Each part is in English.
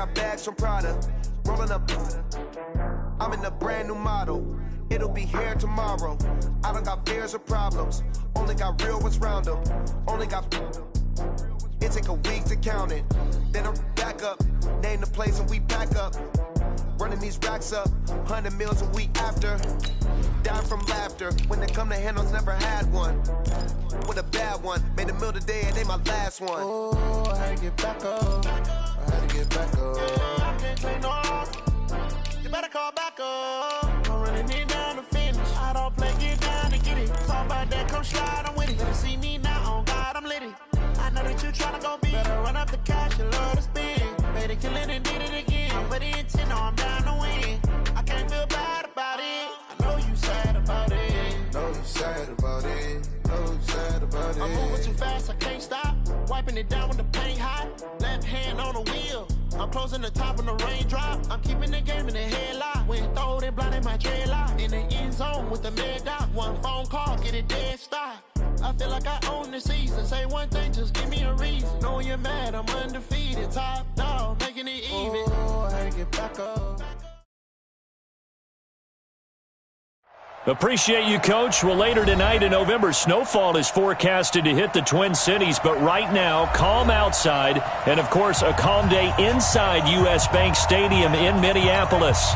got bags from Prada, rolling up. I'm in a brand new model. It'll be here tomorrow. I don't got fears or problems. Only got real ones round them. Only got. It take a week to count it. Then I'm back up. Name the place and we back up. Running these racks up. 100 meals a week after. Dying from laughter. When it come to handles, never had one. With a bad one. Made a meal today and they my last one. Oh, I had to get back up. I had to get back up. I can't take no off. You better call back up. I'm running it down to finish. I don't play, get down to get it. Talk about that, come slide, I'm with it. Better see me now, on God, I'm litty. I know that you tryna go big. Better run up the cash, you love to spend. Better kill it and did it again. I put it in, I'm down to win. I can't feel bad about it. I know you sad about it. Know you sad about it. Know you sad about it. I'm moving too fast, I can't stop. Wiping it down with the paint hot. Left hand on the wheel. I'm closing the top on the raindrop. I'm keeping the game in the headlock. When throwed and blinded my dreadlock. In the end zone with the mad dot. One phone call, get it dead stop. I feel like I own the season. Say one thing, just give me a reason. Knowing you're mad, I'm undefeated. Top dog, making it even. Oh, I had to get back up. Appreciate you, Coach. Well, later tonight in November, snowfall is forecasted to hit the Twin Cities, but right now, calm outside, and, of course, a calm day inside U.S. Bank Stadium in Minneapolis.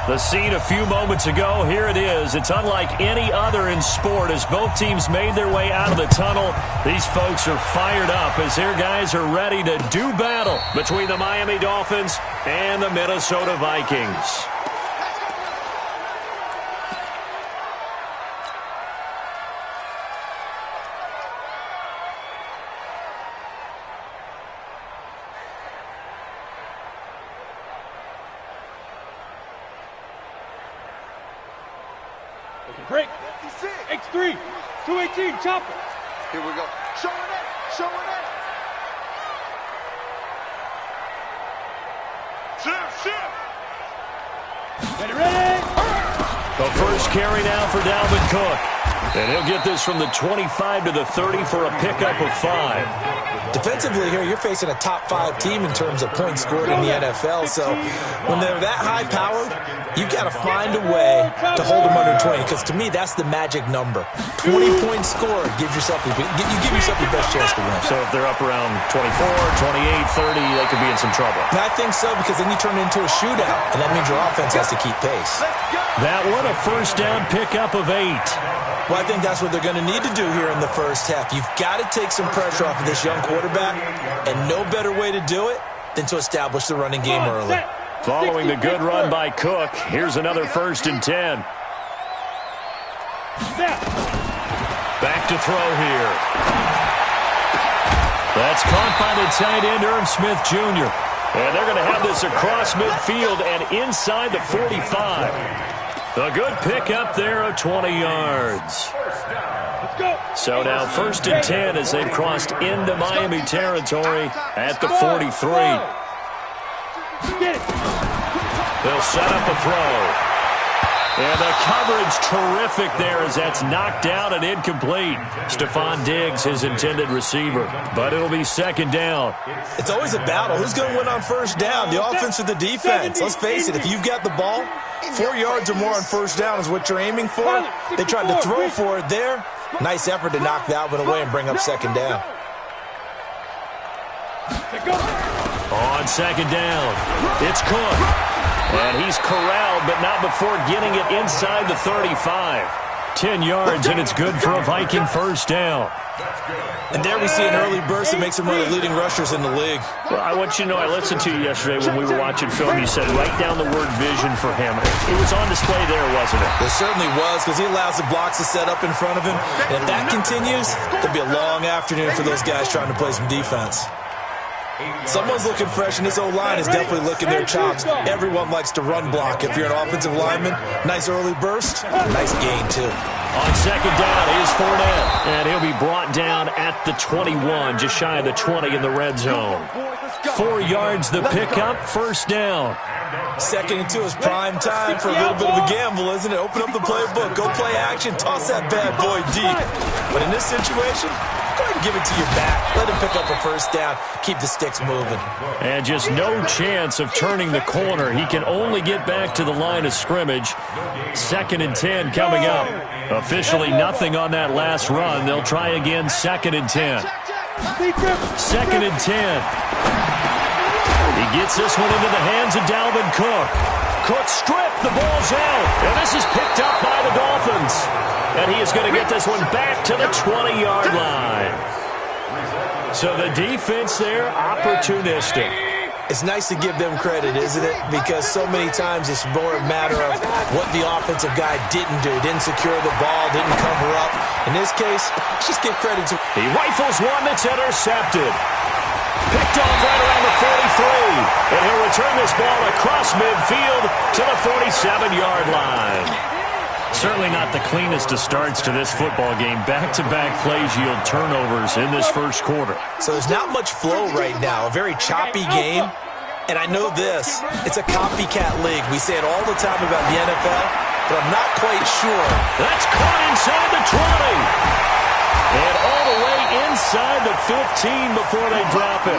The scene a few moments ago, here it is. It's unlike any other in sport as both teams made their way out of the tunnel. These folks are fired up as their guys are ready to do battle between the Miami Dolphins and the Minnesota Vikings. Break. X3. 218. Chopper. Here we go. Showing it. Showing it. Shift. Ready, ready. The first carry now for Dalvin Cook. And he'll get this from the 25 to the 30 for a pickup of 5. Defensively here, you're facing a top 5 team in terms of points scored in the NFL. So when they're that high-powered, you got to find a way to hold them under 20. Because to me, that's the magic number. 20 points scored gives yourself you give yourself your best chance to win. So if they're up around 24, 28, 30, they could be in some trouble. And I think so, because then you turn it into a shootout, and that means your offense has to keep pace. That one, a first down pickup of 8. Well, I think that's what they're going to need to do here in the first half. You've got to take some pressure off of this young quarterback, and no better way to do it than to establish the running game early. Following the good run by Cook, here's another 1st and 10. Back to throw here. That's caught by the tight end, Irv Smith Jr. And they're going to have this across midfield and inside the 45. A good pickup there of 20 yards. So now 1st and 10 as they've crossed into Miami territory at the 43. They'll set up a throw. And the coverage terrific there as that's knocked down and incomplete. Stephon Diggs, his intended receiver. But it'll be 2nd down. It's always a battle. Who's going to win on 1st down, the offense or the defense? Let's face it, if you've got the ball, 4 yards or more on 1st down is what you're aiming for. They tried to throw for it there. Nice effort to knock that one away and bring up 2nd down. On 2nd down, it's Cook. And he's corralled, but not before getting it inside the 35. 10 yards, and it's good for a Viking 1st down. And there we see an early burst that makes him one of the leading rushers in the league. Well, I want you to know, I listened to you yesterday when we were watching film. You said write down the word vision for him. It was on display there, wasn't it? It certainly was, because he allows the blocks to set up in front of him. And if that continues, there'll be a long afternoon for those guys trying to play some defense. Someone's looking fresh, and this O-line is definitely licking their chops. Everyone likes to run block. If you're an offensive lineman, nice early burst, nice gain, too. On 2nd down, here's Fournette. And he'll be brought down at the 21, just shy of the 20 in the red zone. 4 yards the pickup, 1st down. 2nd and 2 is prime time for a little bit of a gamble, isn't it? Open up the playbook, go play action, toss that bad boy deep. But in this situation, go ahead and give it to your back. Let him pick up a first down. Keep the sticks moving. And just no chance of turning the corner. He can only get back to the line of scrimmage. 2nd and 10 coming up. Officially nothing on that last run. They'll try again 2nd and 10. 2nd and 10. He gets this one into the hands of Dalvin Cook. Cook stripped. The ball's out. And this is picked up by the Dolphins. And he is going to get this one back to the 20-yard line. So the defense there, opportunistic. It's nice to give them credit, isn't it? Because so many times it's more a matter of what the offensive guy didn't do. Didn't secure the ball, didn't cover up. In this case, let's just give credit to... He rifles one that's intercepted. Picked off right around the 43. And he'll return this ball across midfield to the 47-yard line. Certainly not the cleanest of starts to this football game. Back-to-back plays yield turnovers in this first quarter. So there's not much flow right now. A very choppy game. And I know this. It's a copycat league. We say it all the time about the NFL, but I'm not quite sure. That's caught inside the 20. And all the way inside the 15 before they drop it.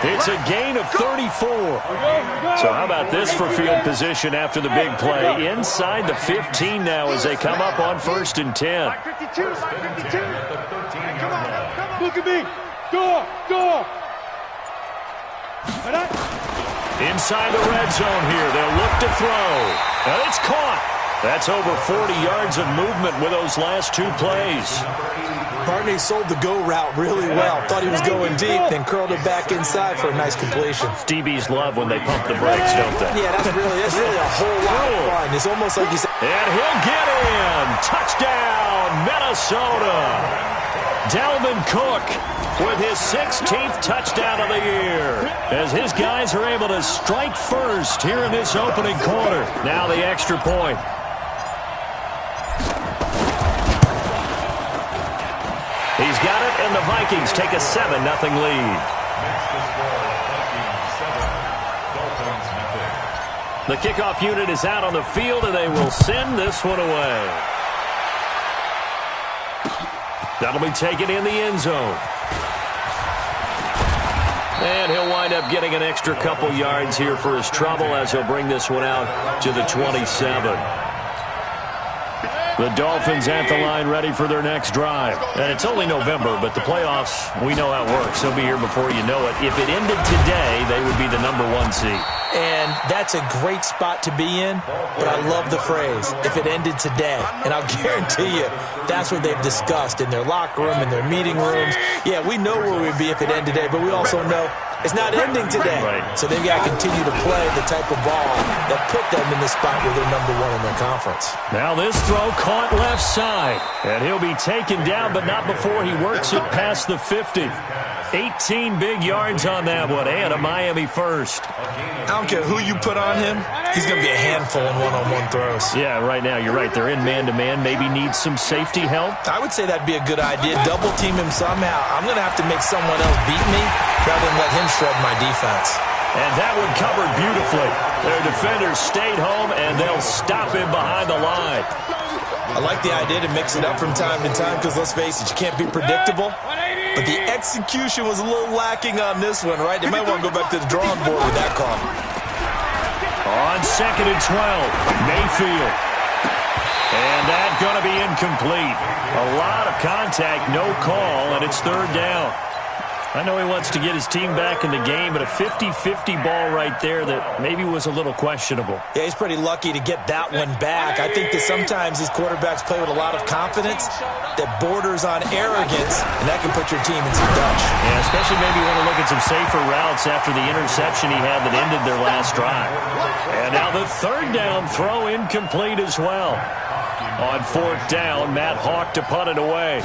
It's a gain of 34. So how about this for field position after the big play? Inside the 15 now as they come up on 1st and 10. Line 52, line 52. Come on. Look at me. Go. Inside the red zone here. They'll look to throw. And it's caught. That's over 40 yards of movement with those last 2 plays. Barney sold the go route really well. Thought he was going deep, then curled it back inside for a nice completion. DBs love when they pump the brakes, don't they? Yeah, that's really a whole lot of fun. It's almost like you said. And he'll get in. Touchdown, Minnesota. Dalvin Cook with his 16th touchdown of the year. As his guys are able to strike first here in this opening quarter. Now the extra point. He's got it, and the Vikings take a 7-0 lead. The kickoff unit is out on the field, and they will send this one away. That'll be taken in the end zone. And he'll wind up getting an extra couple yards here for his trouble as he'll bring this one out to the 27. The Dolphins at the line ready for their next drive. And it's only November, but the playoffs, we know how it works. They'll be here before you know it. If it ended today, they would be the #1 seed. And that's a great spot to be in, but I love the phrase, if it ended today. And I'll guarantee you, that's what they've discussed in their locker room, in their meeting rooms. Yeah, we know where we'd be if it ended today, but we also know it's not ending today. Right. So they've got to continue to play the type of ball that put them in the spot where they're #1 in their conference. Now this throw caught left side. And he'll be taken down, but not before he works it past the 50. 18 big yards on that one, and a Miami first. I don't care who you put on him, he's going to be a handful in one-on-one throws. Yeah, right now, you're right. They're in man-to-man. Maybe needs some safety help. I would say that'd be a good idea. Double-team him somehow. I'm going to have to make someone else beat me rather than let him shred my defense. And that one covered beautifully. Their defenders stayed home, and they'll stop him behind the line. I like the idea to mix it up from time to time because, let's face it, you can't be predictable. But the execution was a little lacking on this one, right? They might want to go back to the drawing board with that call. On 2nd and 12, Mayfield. And that's going to be incomplete. A lot of contact, no call, and it's 3rd down. I know he wants to get his team back in the game, but a 50-50 ball right there that maybe was a little questionable. Yeah, he's pretty lucky to get that one back. I think that sometimes these quarterbacks play with a lot of confidence that borders on arrogance, and that can put your team in some dutch. Yeah, especially maybe want to look at some safer routes after the interception he had that ended their last drive. And now the 3rd down throw incomplete as well. On 4th down, Matt Hawk to punt it away.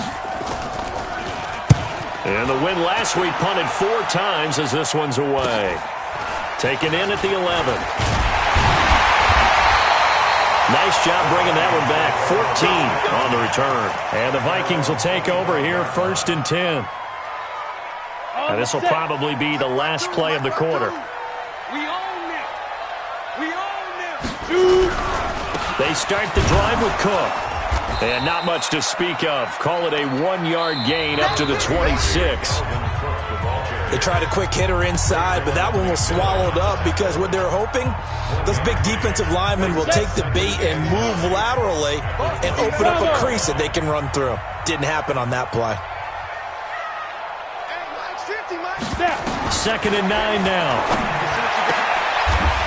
And the win last week punted 4 times as this one's away. Taken in at the 11. Nice job bringing that one back. 14 on the return. And the Vikings will take over here 1st and 10. And this will probably be the last play of the quarter. We own this. We own this. They start the drive with Cook. And not much to speak of. Call it a 1-yard gain up to the 26. They tried a quick hitter inside, but that one was swallowed up because what they're hoping, those big defensive linemen will take the bait and move laterally and open up a crease that they can run through. Didn't happen on that play. 2nd and 9 now.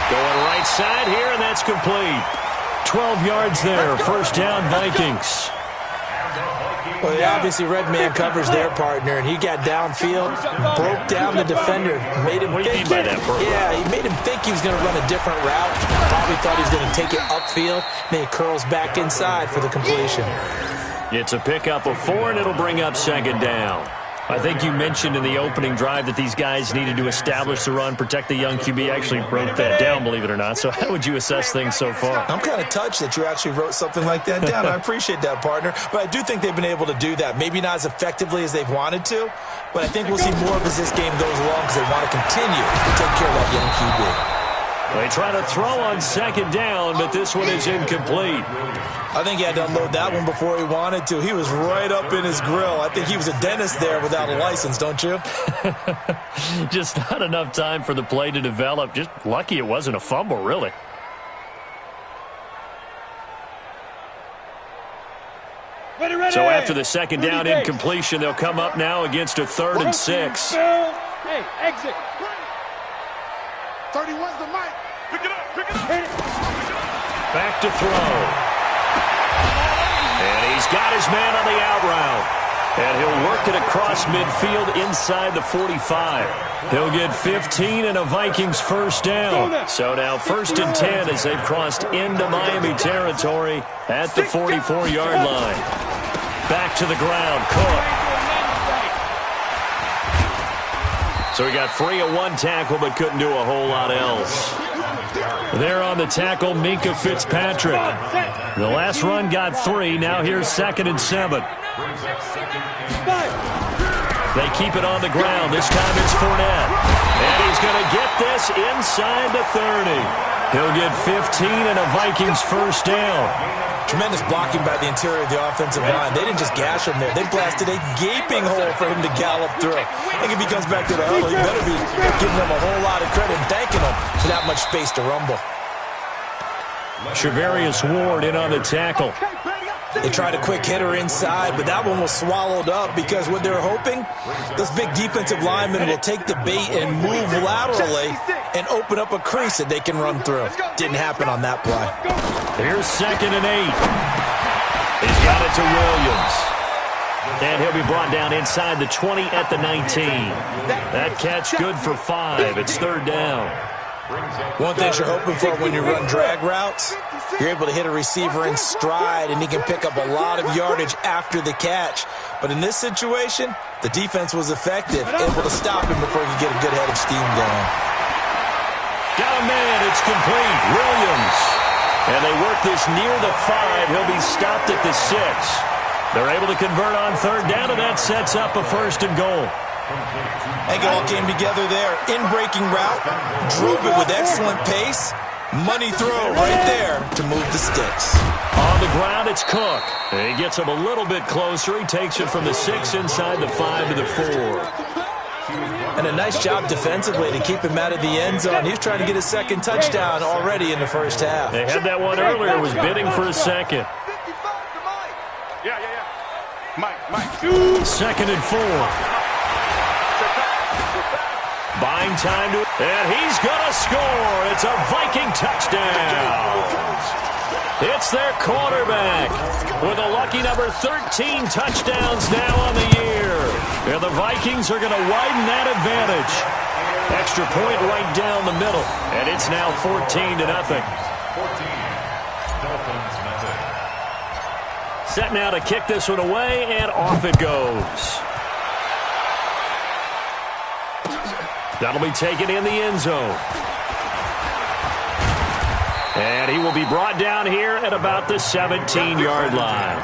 Going right side here, and that's complete. 12 yards there. First down, Vikings. Well, they obviously read man coverage their partner, and he got downfield, broke down the defender, made him think. Yeah, he made him think he was going to run a different route. Probably thought he was going to take it upfield, then he curls back inside for the completion. It's a pickup of 4, and it'll bring up 2nd down. I think you mentioned in the opening drive that these guys needed to establish the run, protect the young QB. I actually wrote that down, believe it or not. So how would you assess things so far? I'm kind of touched that you actually wrote something like that down. I appreciate that, partner. But I do think they've been able to do that. Maybe not as effectively as they've wanted to, but I think we'll see more of as this game goes along because they want to continue to take care of that young QB. They try to throw on 2nd down, but this one is incomplete. I think he had to unload that one before he wanted to. He was right up in his grill. I think he was a dentist there without a license, don't you? Just not enough time for the play to develop. Just lucky it wasn't a fumble, really. So after the 2nd down incompletion, they'll come up now against a 3rd and 6. Hey, exit. 31's the mic. Pick it up, pick it up. Back to throw. And he's got his man on the out route. And he'll work it across midfield inside the 45. He'll get 15 and a Vikings first down. So now 1st and 10 as they've crossed into Miami territory at the 44-yard line. Back to the ground, Cook. So he got free of 1 tackle but couldn't do a whole lot else. There on the tackle, Minka Fitzpatrick. The last run got 3. Now here's 2nd and 7. They keep it on the ground. This time it's Fournette. And he's going to get this inside the 30. He'll get 15 and a Vikings first down. Tremendous blocking by the interior of the offensive line. They didn't just gash him there. They blasted a gaping hole for him to gallop through. I think if he comes back to the huddle, he better be giving them a whole lot of credit and thanking them for that much space to rumble. Shavarius Ward in on the tackle. They tried a quick hitter inside, but that one was swallowed up because what they're hoping, those big defensive linemen will take the bait and move laterally and open up a crease that they can run through. Didn't happen on that play. Here's 2nd and 8. He's got it to Williams. And he'll be brought down inside the 20 at the 19. That catch good for 5. It's 3rd down. One thing you're hoping for when you run drag routes, you're able to hit a receiver in stride and he can pick up a lot of yardage after the catch. But in this situation, the defense was effective, able to stop him before he could get a good head of steam going. Got a man, it's complete. Williams. And they work this near the 5. He'll be stopped at the 6. They're able to convert on 3rd down, and that sets up a 1st and goal. I think it all came together there. In-breaking route, drove it with excellent pace. Money throw right there to move the sticks. On the ground, it's Cook. And he gets him a little bit closer. He takes it from the 6 inside the 5 to the 4. And a nice job defensively to keep him out of the end zone. He was trying to get his 2nd touchdown already in the first half. They had that one earlier, was bidding for a 2nd. Yeah. Mike. 2nd and 4. Buying time to, and he's going to score. It's a Viking touchdown. It's their quarterback with a lucky number 13 touchdowns now on the year. And the Vikings are going to widen that advantage. Extra point right down the middle, and it's now 14-0. Set now to kick this one away, and off it goes. That'll be taken in the end zone. And he will be brought down here at about the 17-yard line.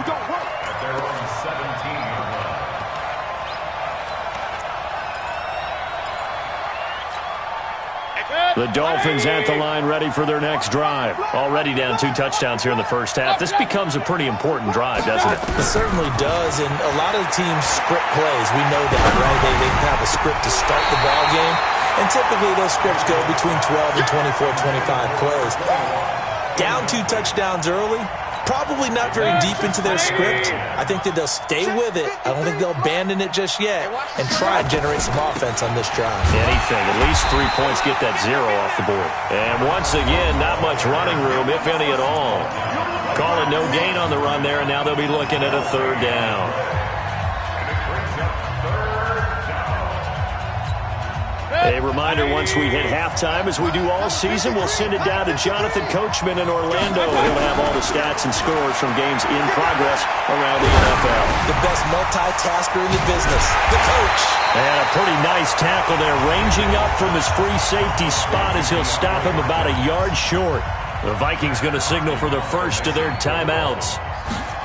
The Dolphins at the line ready for their next drive. Already down 2 touchdowns here in the first half. This becomes a pretty important drive, doesn't it? It certainly does, and a lot of the teams script plays. We know that, right? They have a script to start the ball game, and typically those scripts go between 12 and 24, 25 plays. Down 2 touchdowns early, probably not very deep into their script. I think that they'll stay with it. I don't think they'll abandon it just yet and try and generate some offense on this drive. Anything, at least 3 points, get that 0 off the board. And once again, not much running room, if any at all. Call it no gain on the run there, and now they'll be looking at a 3rd down. A reminder, once we hit halftime, as we do all season, we'll send it down to Jonathan Coachman in Orlando. He'll have all the stats and scores from games in progress around the NFL. The best multitasker in the business, the coach. And a pretty nice tackle there, ranging up from his free safety spot as he'll stop him about a yard short. The Vikings going to signal for the first of their timeouts.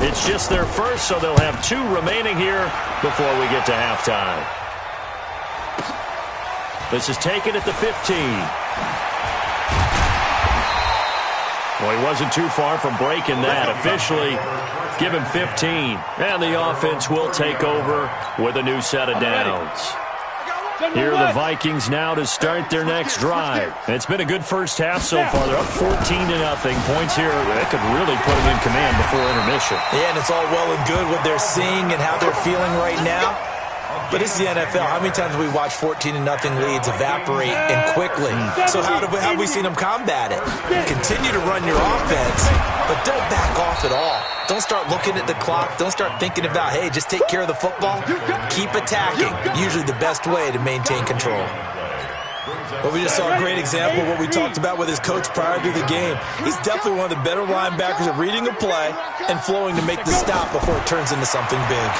It's just their first, so they'll have 2 remaining here before we get to halftime. This is taken at the 15. Well, he wasn't too far from breaking that. Officially, give him 15. And the offense will take over with a new set of downs. Here are the Vikings now to start their next drive. It's been a good first half so far. They're up 14-0. Points here that could really put them in command before intermission. Yeah, and it's all well and good what they're seeing and how they're feeling right now. But it's the NFL. How many times have we watched 14-0 leads evaporate and quickly? So how have we seen them combat it? Continue to run your offense, but don't back off at all. Don't start looking at the clock. Don't start thinking about, hey, just take care of the football. Keep attacking. Usually the best way to maintain control. Well, we just saw a great example of what we talked about with his coach prior to the game. He's definitely one of the better linebackers at reading a play and flowing to make the stop before it turns into something big.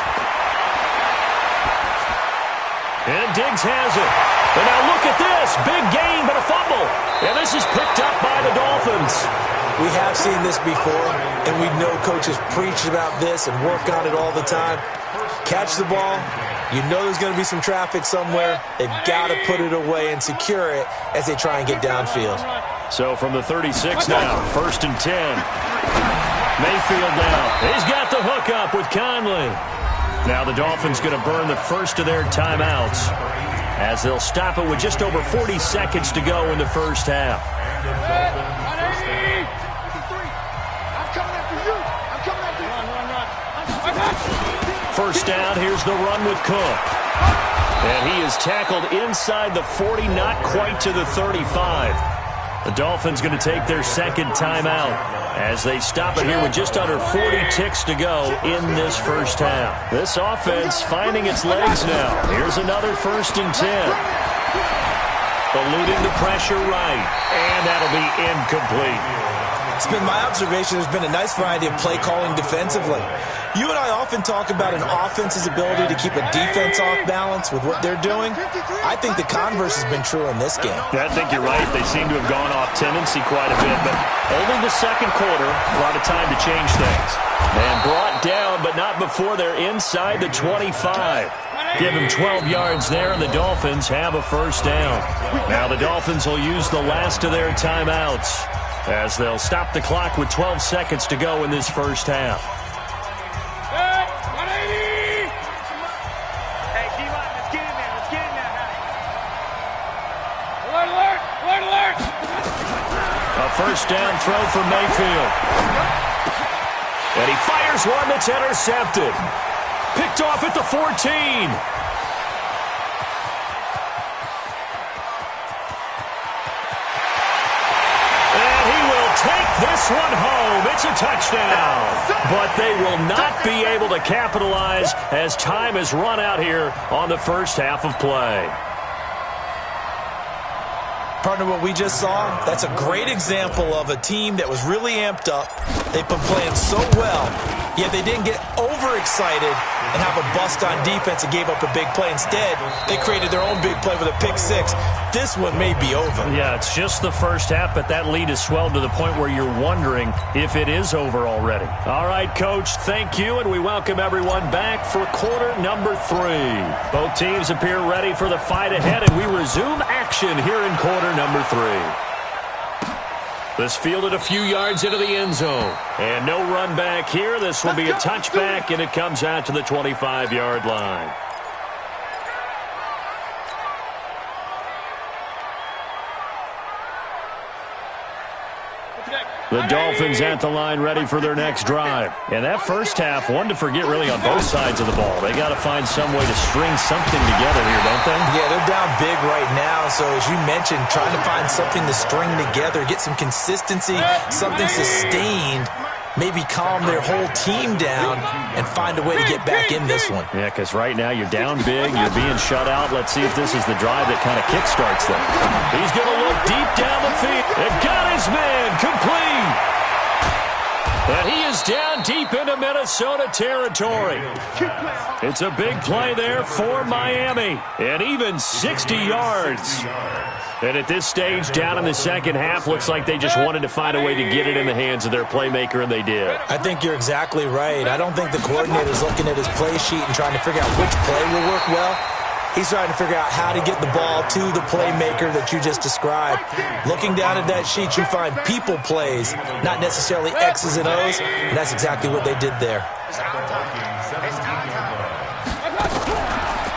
And Diggs has it. And now look at this. Big gain, but a fumble. And this is picked up by the Dolphins. We have seen this before, and we know coaches preach about this and work on it all the time. Catch the ball. You know there's going to be some traffic somewhere. They've got to put it away and secure it as they try and get downfield. So from the 36 now, 1st and 10. Mayfield now. He's got the hook up with Conley. Now the Dolphins going to burn the first of their timeouts as they'll stop it with just over 40 seconds to go in the first half. First down, here's the run with Cook. And he is tackled inside the 40, not quite to the 35. The Dolphins going to take their second timeout as they stop it here with just under 40 ticks to go in this first half. This offense finding its legs now. Here's another 1st and 10. Eluding the pressure right. And that'll be incomplete. It's been my observation there's been a nice variety of play calling defensively. You and I often talk about an offense's ability to keep a defense off balance with what they're doing. I think the converse has been true in this game. Yeah, I think you're right. They seem to have gone off tendency quite a bit, but only the second quarter, a lot of time to change things. And brought down, but not before they're inside the 25. Give them 12 yards there, and the Dolphins have a first down. Now the Dolphins will use the last of their timeouts as they'll stop the clock with 12 seconds to go in this first half. A first down throw for Mayfield. And he fires one that's intercepted. Picked off at the 14. Take this one home. It's a touchdown. But they will not be able to capitalize as time has run out here on the first half of play. Partner, what we just saw, that's a great example of a team that was really amped up. They've been playing so well, yet they didn't get overexcited and have a bust on defense and gave up a big play. Instead, they created their own big play with a pick six. This one may be over. Yeah, it's just the first half, but that lead has swelled to the point where you're wondering if it is over already. All right, Coach, thank you, and we welcome everyone back for quarter number 3. Both teams appear ready for the fight ahead, and we resume action here in quarter number 3. This fielded a few yards into the end zone. And no run back here. This will be a touchback, and it comes out to the 25-yard line. The Dolphins at the line ready for their next drive. And that first half, one to forget really on both sides of the ball. They got to find some way to string something together here, don't they? Yeah, they're down big right now. So as you mentioned, trying to find something to string together, get some consistency, something sustained, maybe calm their whole team down and find a way to get back in this one. Yeah, because right now you're down big, you're being shut out. Let's see if this is the drive that kind of kickstarts them. He's going to look deep down the field. It got his man complete. And he is down deep into Minnesota territory. It's a big play there for Miami. And even 60 yards. And at this stage, down in the second half, looks like they just wanted to find a way to get it in the hands of their playmaker, and they did. I think you're exactly right. I don't think the coordinator's looking at his play sheet and trying to figure out which play will work well. He's trying to figure out how to get the ball to the playmaker that you just described. Looking down at that sheet, you find people plays, not necessarily X's and O's, and that's exactly what they did there.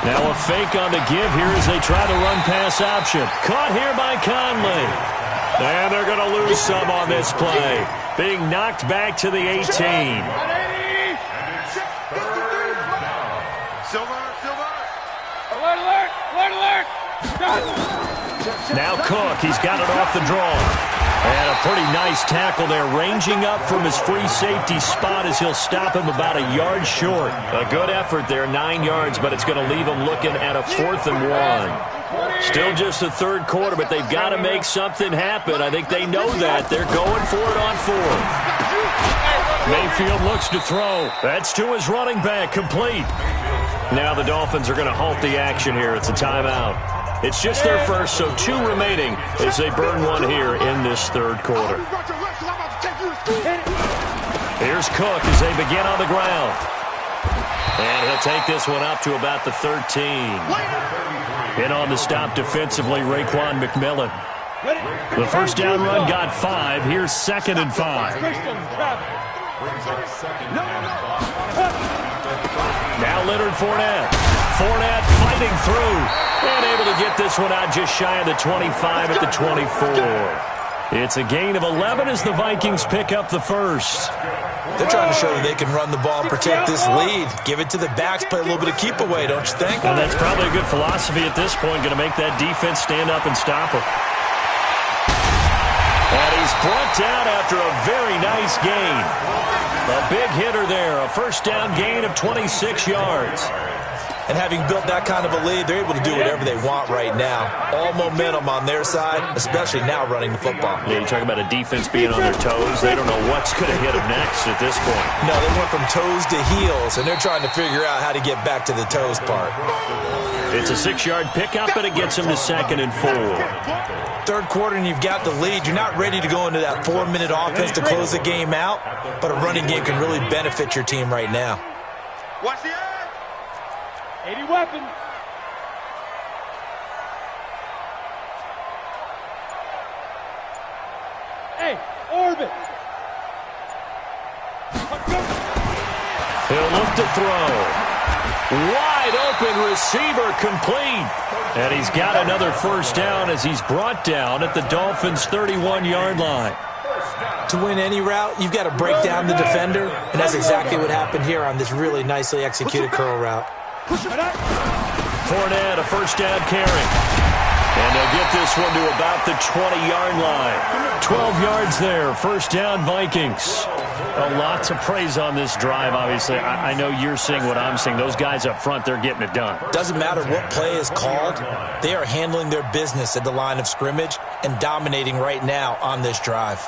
Now a fake on the give here as they try the run-pass option. Caught here by Conley. And they're going to lose some on this play. Being knocked back to the 18. Now Cook, he's got it off the draw. And a pretty nice tackle there, ranging up from his free safety spot as he'll stop him about a yard short. A good effort there, 9 yards, but it's going to leave him looking at a 4th and 1. Still just the third quarter, but they've got to make something happen. I think they know that. They're going for it on 4th. Mayfield looks to throw. That's to his running back, complete. Now the Dolphins are going to halt the action here. It's a timeout. It's just their first, so 2 remaining as they burn one here in this third quarter. Here's Cook as they begin on the ground. And he'll take this one up to about the 13. In on the stop defensively, Raekwon McMillan. The first down run got 5. Here's 2nd and 5. Now Leonard Fournette. Fournette fighting through. And able to get this one out just shy of the 25 at the 24. It's a gain of 11 as the Vikings pick up the first. They're trying to show that they can run the ball and protect this lead. Give it to the backs, play a little bit of keep away, don't you think? And that's probably a good philosophy at this point. Going to make that defense stand up and stop him. And he's brought down after a very nice gain. A big hitter there. A first down gain of 26 yards. And having built that kind of a lead, they're able to do whatever they want right now. All momentum on their side, especially now running the football. Yeah, you're talking about a defense being on their toes. They don't know what's going to hit them next at this point. No, they went from toes to heels, and they're trying to figure out how to get back to the toes part. It's a 6-yard pickup, and it gets them to 2nd and 4. Third quarter, and you've got the lead. You're not ready to go into that 4-minute offense to close the game out, but a running game can really benefit your team right now. Watch the 80 weapons. Hey, orbit. He'll look to throw. Wide open receiver complete. And he's got another first down as he's brought down at the Dolphins' 31-yard line. To win any route, you've got to break down the defender, and that's exactly what happened here on this really nicely executed curl route. Fournette, a first down carry. And they'll get this one to about the 20-yard line. 12 yards there, first down Vikings. A lot to praise on this drive, obviously. I know you're seeing what I'm seeing. Those guys up front, they're getting it done. Doesn't matter what play is called. They are handling their business at the line of scrimmage and dominating right now on this drive.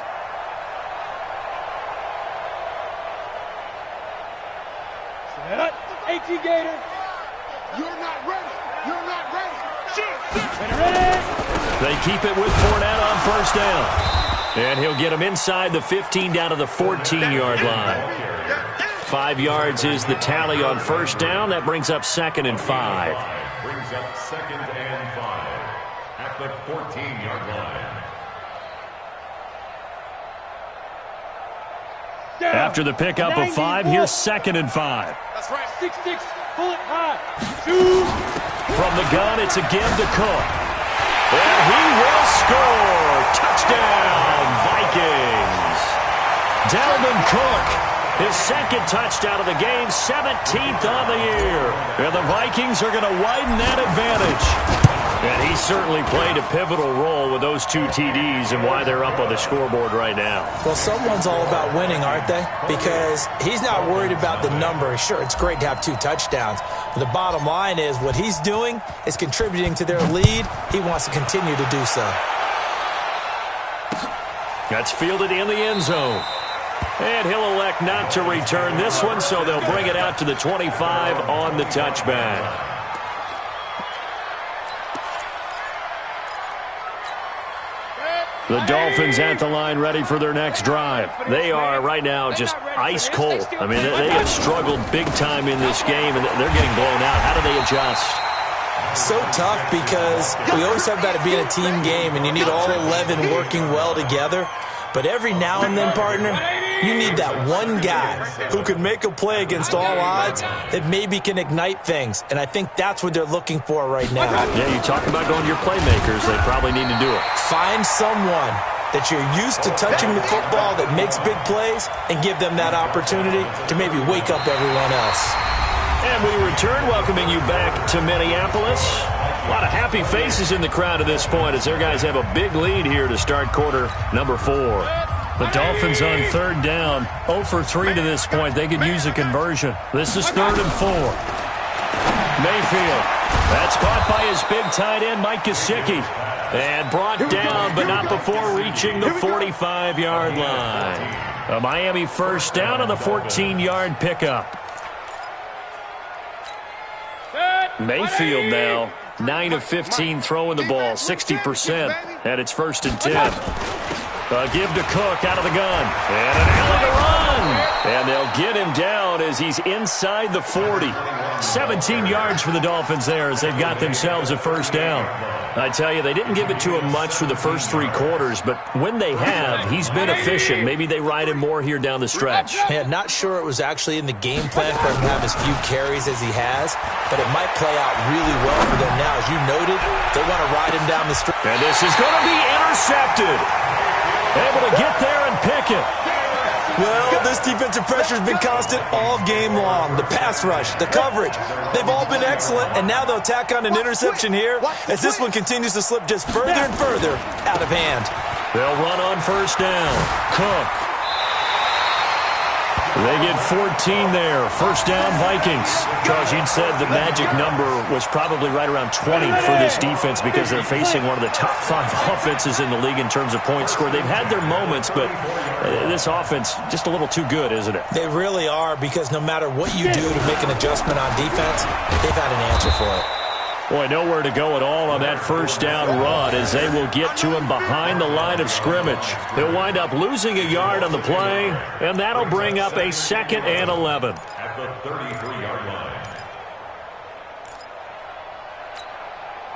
Get you, Gator. You're not ready. You're not ready. Shoot. Ready. They keep it with Fournette on first down. And he'll get him inside the 15 down to the 14-yard line. 5 yards is the tally on first down. That brings up 2nd and 5. Brings up 2nd and 5 at the 14-yard line. After the pickup of 5, here's 2nd and 5. That's right. 6-6. Pull it high. Shoot. From the gun, it's again to Cook. And he will score. Touchdown, Vikings. Dalvin Cook. His 2nd touchdown of the game, 17th on the year. And the Vikings are going to widen that advantage. And he certainly played a pivotal role with those 2 TDs and why they're up on the scoreboard right now. Well, someone's all about winning, aren't they? Because he's not worried about the number. Sure, it's great to have 2 touchdowns. But the bottom line is what he's doing is contributing to their lead. He wants to continue to do so. That's fielded in the end zone. And he'll elect not to return this one, so they'll bring it out to the 25 on the touchback. The Dolphins at the line ready for their next drive. They are right now just ice cold. I mean, they have struggled big time in this game, and they're getting blown out. How do they adjust? So tough because we always talk about it being a team game, and you need all 11 working well together. But every now and then, partner, you need that one guy who can make a play against all odds that maybe can ignite things. And I think that's what they're looking for right now. Yeah, you talk about going to your playmakers. They probably need to do it. Find someone that you're used to touching the football that makes big plays and give them that opportunity to maybe wake up everyone else. And we return, welcoming you back to Minneapolis. A lot of happy faces in the crowd at this point as their guys have a big lead here to start quarter number 4. The Dolphins on 3rd down, 0 for 3 to this point. They could use a conversion. This is 3rd and 4. Mayfield. That's caught by his big tight end, Mike Gesicki. And brought down, but not before reaching the 45-yard line. A Miami first down on the 14-yard pickup. Mayfield now, 9 of 15 throwing the ball, 60%, and it's 1st and 10. Give to Cook out of the gun, and an alley to run. And they'll get him down as he's inside the 40. 17 yards for the Dolphins there as they've got themselves a first down. I tell you, they didn't give it to him much for the first 3 quarters, but when they have, he's been efficient. Maybe they ride him more here down the stretch. Yeah, not sure it was actually in the game plan for him to have as few carries as he has, but it might play out really well for them now. As you noted, they want to ride him down the stretch. And this is going to be intercepted. Able to get there and pick it. Well, this defensive pressure has been constant all game long. The pass rush, the coverage, they've all been excellent, and now they'll tack on an interception here as this one continues to slip just further and further out of hand. They'll run on first down. Cook. They get 14 there. First down, Vikings. Charles, you'd said the magic number was probably right around 20 for this defense because they're facing one of the top 5 offenses in the league in terms of points scored. They've had their moments, but this offense just a little too good, isn't it? They really are, because no matter what you do to make an adjustment on defense, they've had an answer for it. Boy, nowhere to go at all on that first down run as they will get to him behind the line of scrimmage. He'll wind up losing a yard on the play, and that'll bring up a 2nd and 11. At the 33-yard line.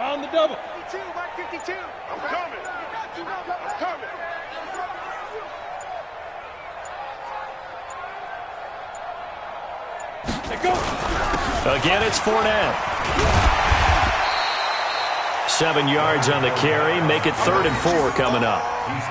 On the double. 52, Mike 52. I'm coming. I'm coming. Let go. Again, it's Fournette. 7 yards on the carry. Make it 3rd and 4 coming up.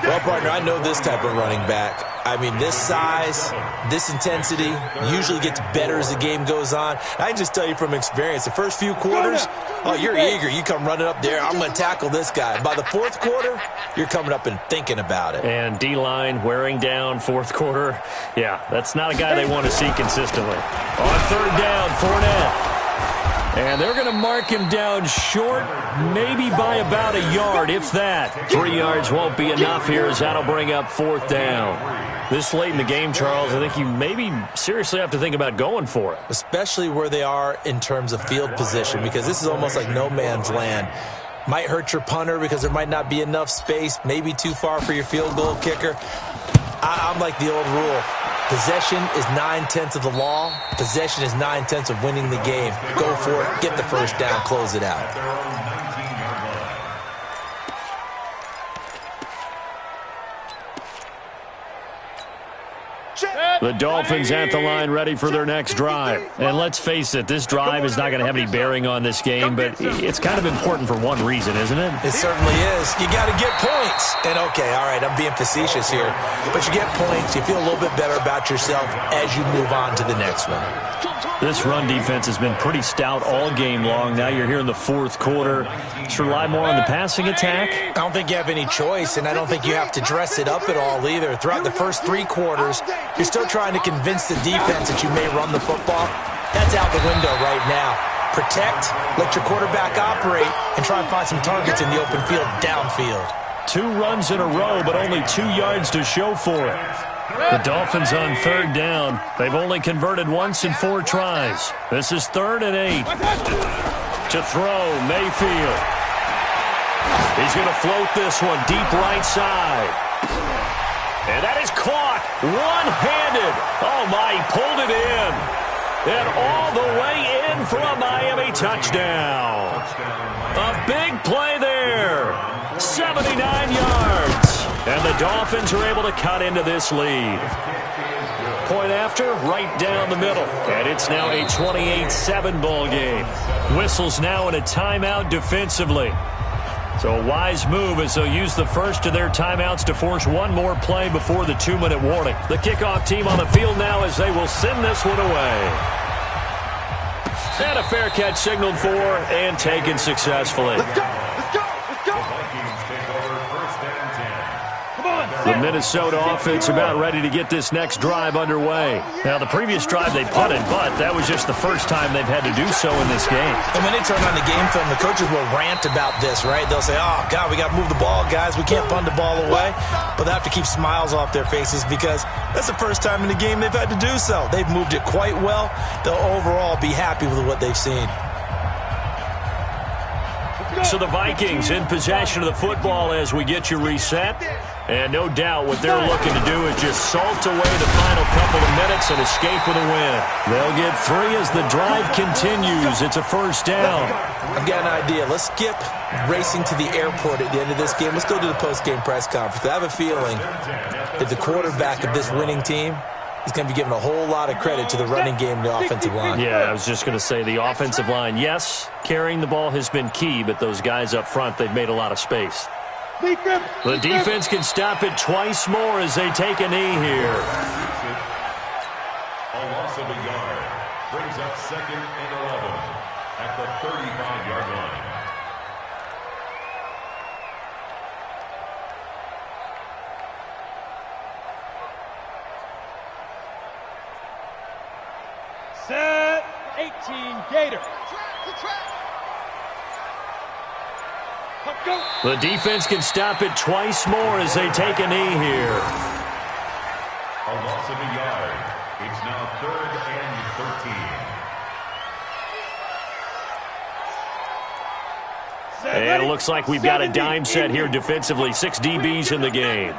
Well, partner, I know this type of running back. I mean, this size, this intensity usually gets better as the game goes on. I can just tell you from experience, the first few quarters, oh, you're eager. You come running up there, I'm going to tackle this guy. By the 4th quarter, you're coming up and thinking about it. And D-line wearing down 4th quarter. Yeah, that's not a guy they want to see consistently. On 3rd down, Fournette. And they're going to mark him down short, maybe by about a yard, if that. 3 yards won't be enough here as that'll bring up 4th down. This late in the game, Charles, I think you maybe seriously have to think about going for it. Especially where they are in terms of field position, because this is almost like no man's land. Might hurt your punter because there might not be enough space, maybe too far for your field goal kicker. I'm like the old rule. Possession is 9/10 of the law. Possession is 9/10 of winning the game. Go for it, get the first down, close it out. The Dolphins at the line ready for their next drive. And let's face it, this drive is not going to have any bearing on this game, but it's kind of important for one reason, isn't it? It certainly is. You got to get points. And okay, all right, I'm being facetious here, but you get points, you feel a little bit better about yourself as you move on to the next one. This run defense has been pretty stout all game long. Now you're here in the 4th quarter. Just rely more on the passing attack? I don't think you have any choice, and I don't think you have to dress it up at all either. Throughout the first 3 quarters, you're still trying to convince the defense that you may run the football. That's out the window right now. Protect, let your quarterback operate, and try and find some targets in the open field downfield. 2 runs in a row, but only 2 yards to show for it. The Dolphins on 3rd down. They've only converted once in 4 tries. This is 3rd and 8. To throw, Mayfield. He's going to float this one deep right side. And that is caught one-handed. Oh, my, he pulled it in. And all the way in for a Miami touchdown. A big play there. 79 yards. And the Dolphins are able to cut into this lead. Point after, right down the middle. And it's now a 28-7 ball game. Whistles now in a timeout defensively. So a wise move as they'll use the first of their timeouts to force one more play before the 2-minute warning. The kickoff team on the field now as they will send this one away. And a fair catch signaled for and taken successfully. Let's go! Let's go! Let's go! The Minnesota offense about ready to get this next drive underway. Now, the previous drive they punted, but that was just the first time they've had to do so in this game. And when they turn on the game film, the coaches will rant about this, right? They'll say, oh, God, we got to move the ball, guys. We can't punt the ball away. But they have to keep smiles off their faces because that's the first time in the game they've had to do so. They've moved it quite well. They'll overall be happy with what they've seen. So the Vikings in possession of the football as we get you reset. And no doubt what they're looking to do is just salt away the final couple of minutes and escape with a win. They'll get 3 as the drive continues. It's a first down. I've got an idea. Let's skip racing to the airport at the end of this game. Let's go to the post-game press conference. I have a feeling that the quarterback of this winning team is going to be given a whole lot of credit to the running game and the offensive line. Yeah, I was just going to say the offensive line, yes, carrying the ball has been key, but those guys up front, they've made a lot of space. The defense can stop it twice more as they take a knee here. A loss of a yard brings up 2nd and 11 at the 35-yard line. Set 18 Gator. The defense can stop it twice more as they take a knee here. A loss of a yard. It's now 3rd and 13. And it looks like we've got a dime set here defensively. 6 DBs in the game.